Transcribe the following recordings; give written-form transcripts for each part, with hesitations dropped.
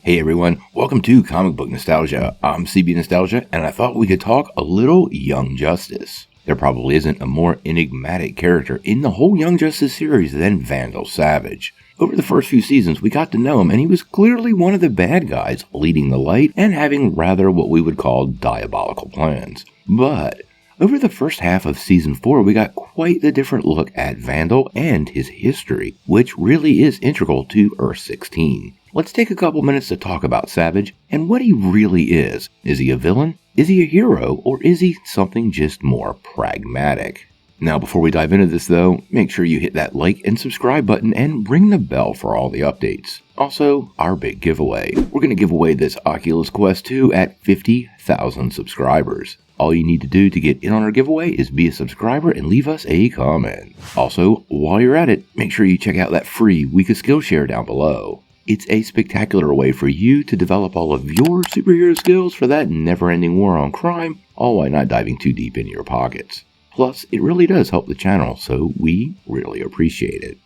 Hey everyone, welcome to Comic Book Nostalgia. I'm CB Nostalgia, and I thought we could talk a little Young Justice. There probably isn't a more enigmatic character in the whole Young Justice series than Vandal Savage. Over the first few seasons, we got to know him, and he was clearly one of the bad guys, leading the light and having rather what we would call diabolical plans. But over the first half of Season 4, we got quite a different look at Vandal and his history, which really is integral to Earth-16. Let's take a couple minutes to talk about Savage and what he really is. Is he a villain? Is he a hero? Or is he something just more pragmatic? Now, before we dive into this though, make sure you hit that like and subscribe button and ring the bell for all the updates. Also, our big giveaway. We're going to give away this Oculus Quest 2 at 50,000 subscribers. All you need to do to get in on our giveaway is be a subscriber and leave us a comment. Also, while you're at it, make sure you check out that free Week of Skillshare down below. It's a spectacular way for you to develop all of your superhero skills for that never-ending war on crime, all while not diving too deep into your pockets. Plus, it really does help the channel, so we really appreciate it.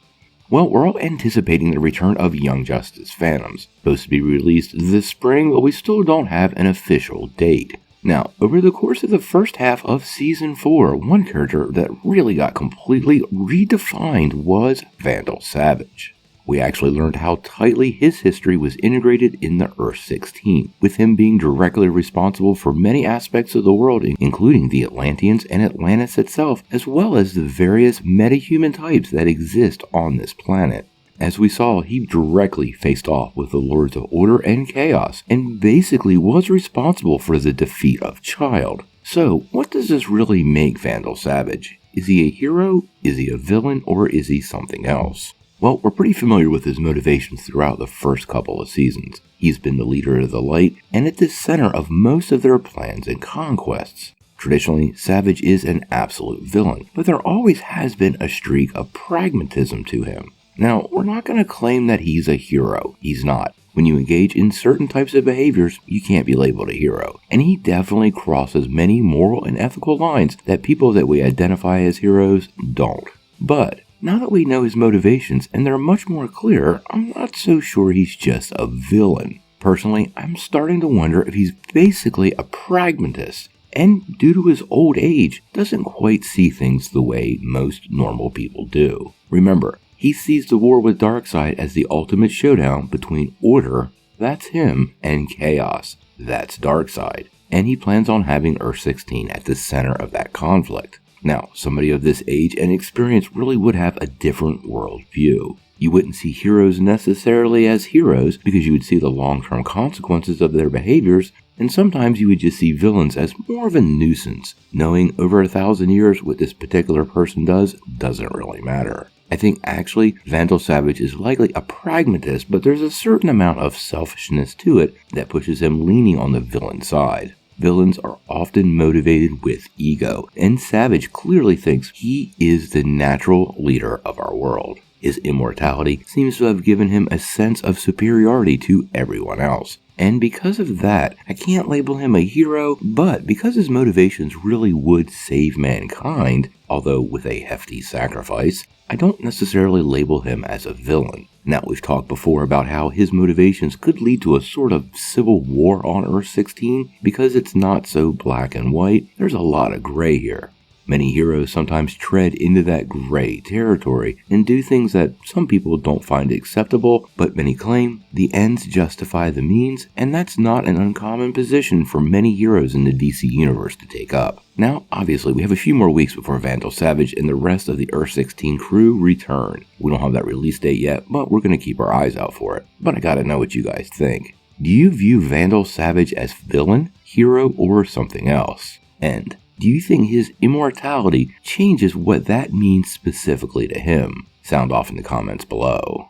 Well, we're all anticipating the return of Young Justice Phantoms, supposed to be released this spring, but we still don't have an official date. Now, over the course of the first half of Season 4, one character that really got completely redefined was Vandal Savage. We actually learned how tightly his history was integrated in the Earth-16, with him being directly responsible for many aspects of the world, including the Atlanteans and Atlantis itself, as well as the various metahuman types that exist on this planet. As we saw, he directly faced off with the Lords of Order and Chaos, and basically was responsible for the defeat of Child. So, what does this really make Vandal Savage? Is he a hero? Is he a villain? Or is he something else? Well, we're pretty familiar with his motivations throughout the first couple of seasons. He's been the leader of the light, and at the center of most of their plans and conquests. Traditionally, Savage is an absolute villain, but there always has been a streak of pragmatism to him. Now, we're not going to claim that he's a hero. He's not. When you engage in certain types of behaviors, you can't be labeled a hero. And he definitely crosses many moral and ethical lines that people that we identify as heroes don't. But now that we know his motivations and they're much more clear, I'm not so sure he's just a villain. Personally, I'm starting to wonder if he's basically a pragmatist, and due to his old age, doesn't quite see things the way most normal people do. Remember, he sees the war with Darkseid as the ultimate showdown between Order, that's him, and Chaos, that's Darkseid, and he plans on having Earth-16 at the center of that conflict. Now, somebody of this age and experience really would have a different world view. You wouldn't see heroes necessarily as heroes because you would see the long-term consequences of their behaviors, and sometimes you would just see villains as more of a nuisance. Knowing over 1,000 years what this particular person does doesn't really matter. I think actually Vandal Savage is likely a pragmatist, but there's a certain amount of selfishness to it that pushes him leaning on the villain side. Villains are often motivated with ego, and Savage clearly thinks he is the natural leader of our world. His immortality seems to have given him a sense of superiority to everyone else. And because of that, I can't label him a hero, but because his motivations really would save mankind, although with a hefty sacrifice, I don't necessarily label him as a villain. Now, we've talked before about how his motivations could lead to a sort of civil war on Earth-16. Because it's not so black and white, there's a lot of gray here. Many heroes sometimes tread into that gray territory and do things that some people don't find acceptable, but many claim the ends justify the means, and that's not an uncommon position for many heroes in the DC universe to take up. Now, obviously, we have a few more weeks before Vandal Savage and the rest of the Earth-16 crew return. We don't have that release date yet, but we're going to keep our eyes out for it. But I gotta know what you guys think. Do you view Vandal Savage as villain, hero, or something else? And do you think his immortality changes what that means specifically to him? Sound off in the comments below.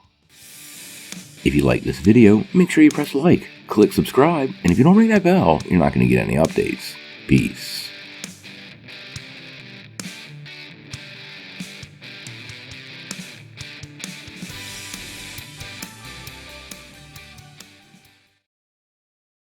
If you like this video, make sure you press like, click subscribe, and if you don't ring that bell, you're not going to get any updates. Peace.